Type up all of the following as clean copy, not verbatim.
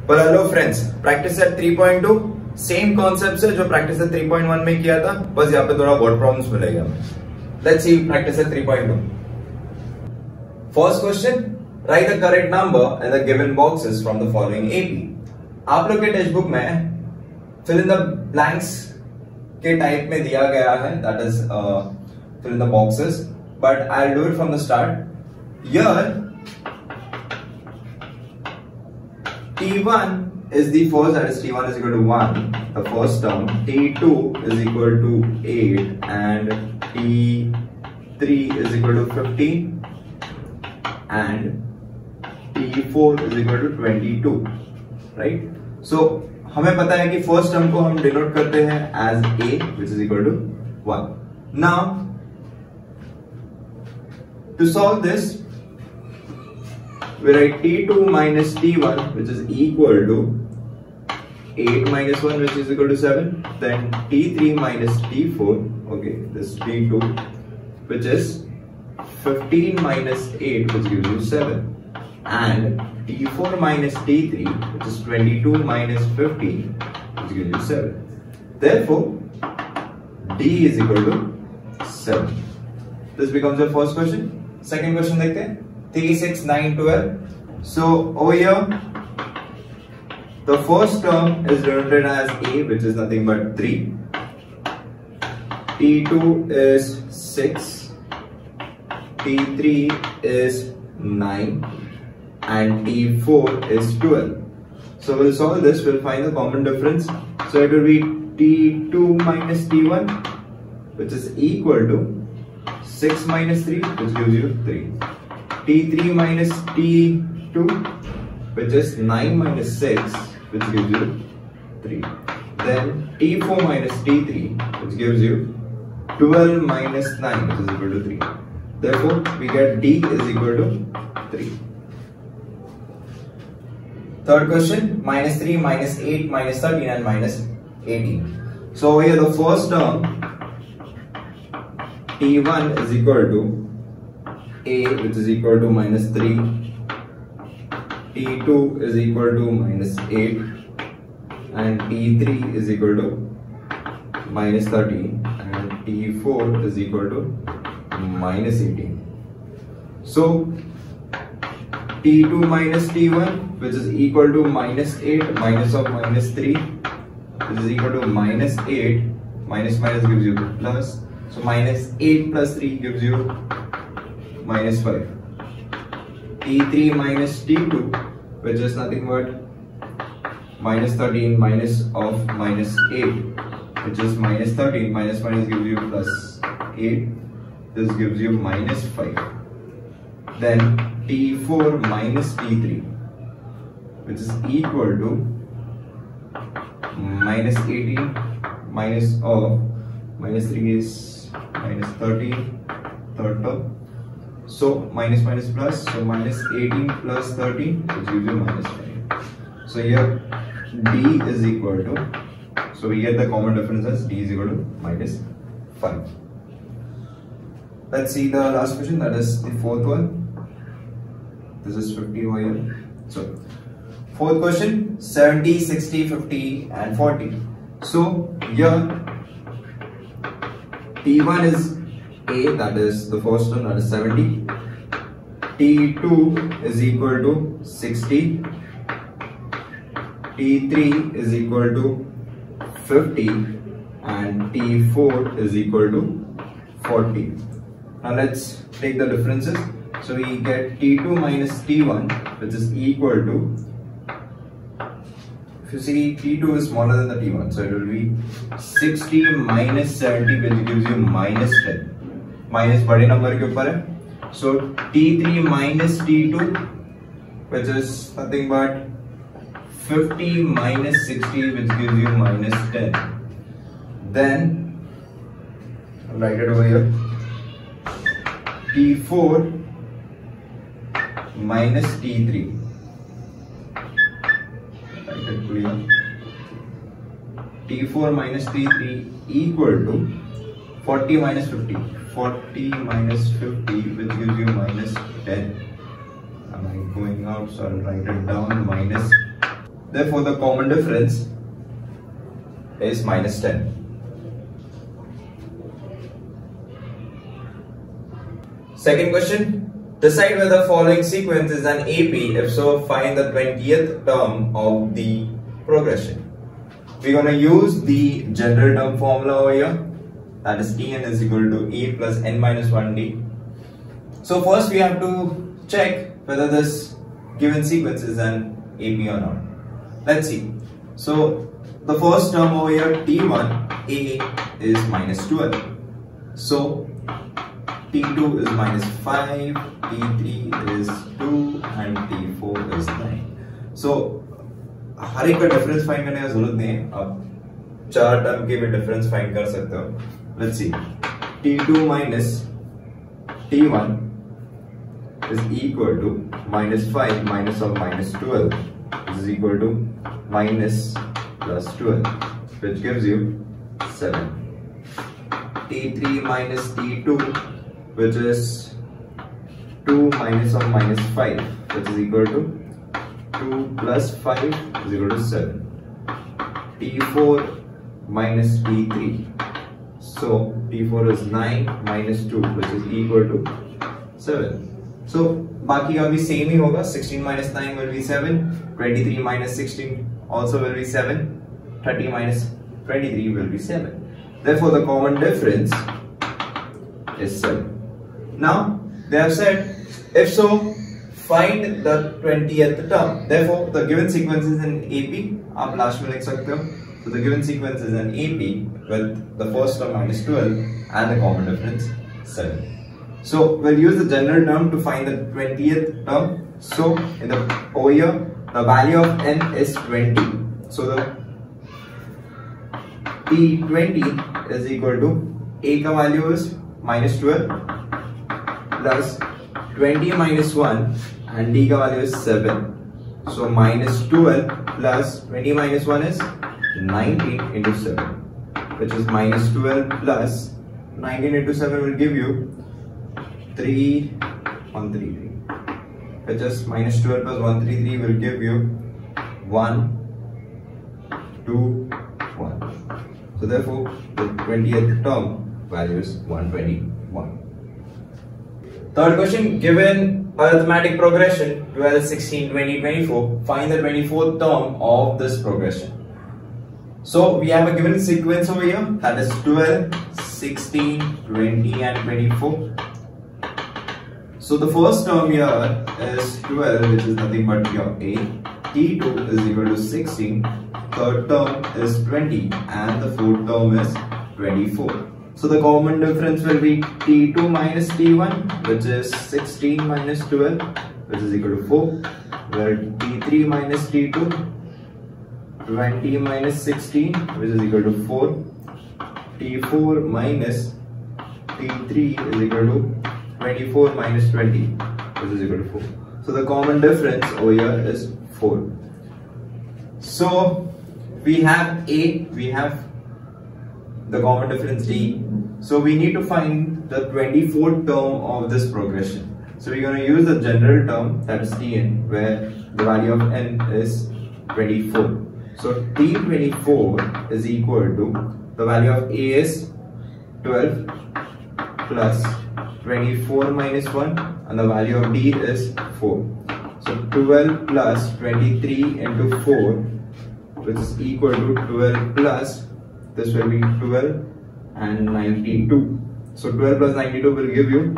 पर hello friends, practice set 3.2 same concept है जो प्रैक्टिस सेट 3.1 में किया था, बस यहाँ पे थोड़ा वर्ड प्रॉब्लम्स मिलेगा। Let's see practice set 3.2। First question, write the correct number in the given boxes from the following AP. आप लोग के टेक्स्ट बुक में फिल इन द ब्लैंक्स के टाइप में दिया गया है, that is fill in the boxes, but I will do it from the start. Here T1 is the first, that is T1 is equal to 1, the first term. T2 is equal to 8 and T3 is equal to 15 and T4 is equal to 22, right? So हमें पता है कि first term को हम denote करते हैं as A, which is equal to 1. Now to solve this, we write T2 minus T1, which is equal to 8 minus 1, which is equal to 7. Then T3 minus T4, okay, this T2, which is 15 minus 8, which gives you 7. And T4 minus T3, which is 22 minus 15, which gives you 7. Therefore, D is equal to 7. This becomes your first question. Second question देखते हैं। 3, 6, 9, 12. So over here, the first term is denoted as A, which is nothing but 3. T2 is 6. T3 is 9. And T4 is 12. So we'll solve this, we'll find the common difference. So it will be T2 minus T1, which is equal to 6 minus 3, which gives you 3. T3 minus T2, which is 9 minus 6, which gives you 3. Then T4 minus T3, which gives you 12 minus 9, which is equal to 3. Therefore, we get D is equal to 3. Third question, minus 3, minus 8, minus 13 and minus 18. So here the first term, T1 is equal to A, which is equal to minus 3, T2 is equal to minus 8, and T3 is equal to minus 13, and T4 is equal to minus 18. So T2 minus T1, which is equal to minus 8 minus of minus 3, which is equal to minus 8, minus minus gives you plus, so minus 8 plus 3 gives you minus 5. T3 minus T2, which is nothing but minus 13 minus of minus 8, which is minus 13, minus minus gives you plus 8, this gives you minus 5. Then T4 minus T3, which is equal to minus 18 minus of minus 3 is minus 13, third term. So minus minus plus, so minus 18 plus 13, which gives you minus 5. So here D is equal to, so we get the common difference as D is equal to minus 5. Let's see the last question, that is the fourth one. This is 50 over here. So fourth question, 70, 60, 50 and 40. So here T1 is A, that is the first one, that is 70. T2 is equal to 60. T3 is equal to 50 and T4 is equal to 40. Now let's take the differences. So we get T2 minus T1, which is equal to, if you see T2 is smaller than the T1, so it will be 60 minus 70, which gives you minus 10. Minus बड़े number के ऊपर है, so T3 minus T2, which is nothing but 50 minus 60, which gives you minus 10. Then I'll write it over here. T4 minus T3. Write it clear. T4 minus T3 equal to 40 minus 50. 40 minus 50, which gives you minus 10. Am I going out? So I'll write it down. Minus Therefore, the common difference is minus 10. Second question. Decide whether the following sequence is an AP. If so, find the 20th term of the progression. We're going to use the general term formula over here. That is Tn is equal to A plus n minus 1d. So first we have to check whether this given sequence is an AP or not. Let's see. So the first term over here, T1, A is minus 12. So T2 is minus 5, T3 is 2 and T4 is 9. So हर एक का difference find करने का जरूरत नहीं है, आप चार term के भी डिफरेंस फाइंड कर सकते हो. Let's see. T2 minus T1 is equal to minus 5 minus of minus 12 is equal to minus plus 12, which gives you 7. T3 minus T2, which is 2 minus of minus 5, which is equal to 2 plus 5 is equal to 7. T4 minus T3. So T4 is 9 minus 2, which is equal to 7. So बाकी का भी same ही होगा. 16 minus 9 will be 7. 23 minus 16 also will be 7. 30 minus 23 will be 7. Therefore, the common difference is 7. Now they have said, if so, find the 20th term. Therefore, the given sequence is an AP. आप last में लिख सकते हो. So the given sequence is an AP with the first term minus 12 and the common difference 7. So we'll use the general term to find the 20th term. So in the over here, the value of n is 20. So the T20 is equal to A का value is minus 12 plus 20 minus 1 and D का value is 7. So minus 12 plus 20 minus 1 is 19 into 7, which is minus 12 plus 19 into 7 will give you 3133, which is minus 12 plus 133 will give you 121. So therefore the 20th term value is 121. Third question, given arithmetic progression 12, 16, 20, 24, find the 24th term of this progression. So we have a given sequence over here, that is 12, 16, 20 and 24. So the first term here is 12, which is nothing but your A. T2 is equal to 16, third term is 20 and the fourth term is 24. So the common difference will be T2 minus T1, which is 16 minus 12, which is equal to 4, where T3 minus T2, 20 minus 16, which is equal to 4. T4 minus T3 is equal to 24 minus 20, which is equal to 4. So the common difference over here is 4. So we have A, we have the common difference D. So we need to find the 24th term of this progression. So we're going to use the general term, that is Tn, where the value of n is 24. So T24 is equal to the value of A is 12 plus 24 minus 1 and the value of D is 4. So 12 plus 23 into 4, which is equal to 12 plus, this will be 12 and 92. So 12 plus 92 will give you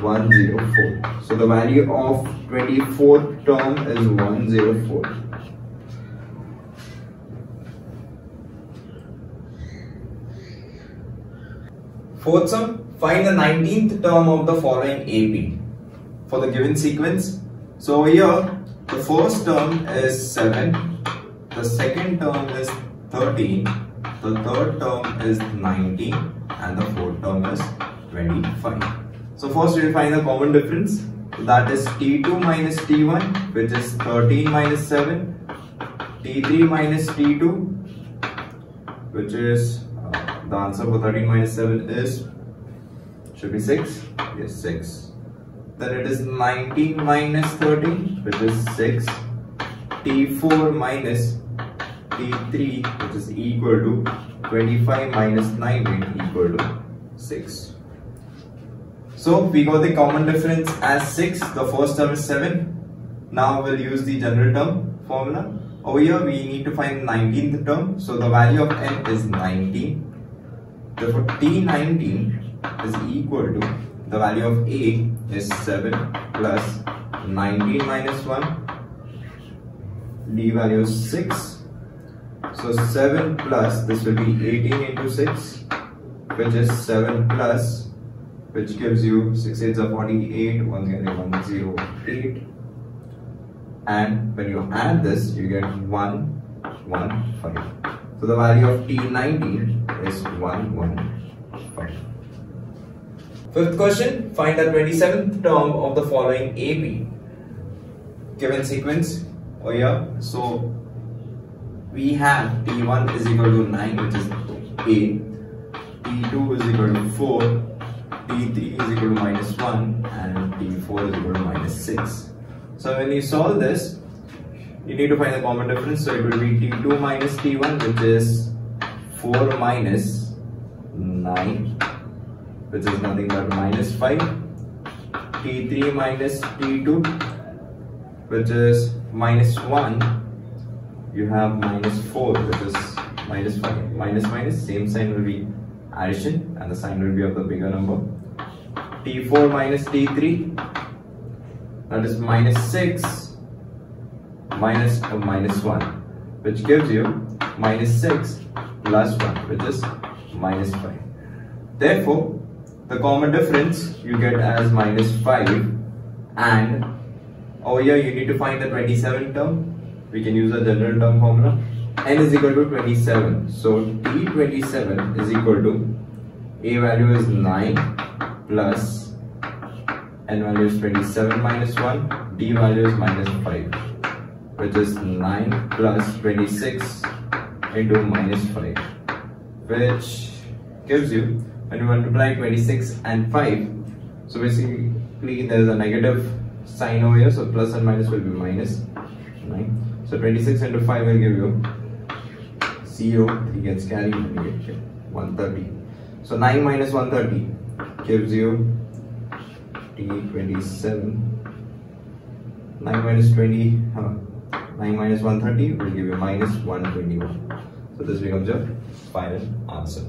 104. So the value of 24th term is 104. Fourth sum, find the 19th term of the following AP for the given sequence. So here the first term is 7, the second term is 13, the third term is 19 and the fourth term is 25. So first we will find the common difference. So that is T2 minus T1, which is 13 minus 7, T3 minus T2, which is the answer for 13 minus 7 is, should be 6, yes 6. Then it is 19 minus 13, which is 6. T4 minus T3, which is equal to 25 minus 19 equal to 6. So we got the common difference as 6. The first term is 7. Now we'll use the general term formula. Over here we need to find 19th term. So the value of n is 19. Therefore T19 is equal to the value of A is 7 plus 19 minus 1. D value is 6. So 7 plus, this will be 18 into 6, which is 7 plus, which gives you 6 8s are 48, 108. And when you add this, you get 115. So the value of T19 is 115. Fifth question, find the 27th term of the following AP. Given sequence, oh yeah, so we have T1 is equal to 9, which is A, T2 is equal to 4, T3 is equal to minus 1, and T4 is equal to minus 6. So when you solve this, you need to find the common difference. So it will be T2 minus T1, which is 4 minus 9, which is nothing but minus 5. T3 minus T2, which is minus 1. You have minus 4, which is minus 5. Minus minus, same sign will be addition, and the sign will be of the bigger number. T4 minus T3, that is minus 6 minus 1, which gives you minus 6 plus 1, which is minus 5. Therefore, the common difference you get as minus 5, and over here you need to find the 27th term. We can use the general term formula. N is equal to 27. So T27 is equal to A value is 9 plus N value is 27 minus 1. D value is minus 5, which is 9 plus 26 into minus 5, which gives you, when you multiply 26 and 5, so basically there is a negative sign over here, so plus and minus will be minus 9. So 26 into 5 will give you 0, 3 gets carried and you get 130. So 9 minus 130 gives you T27. 9 minus 130 will give you minus 121. So this becomes your final answer.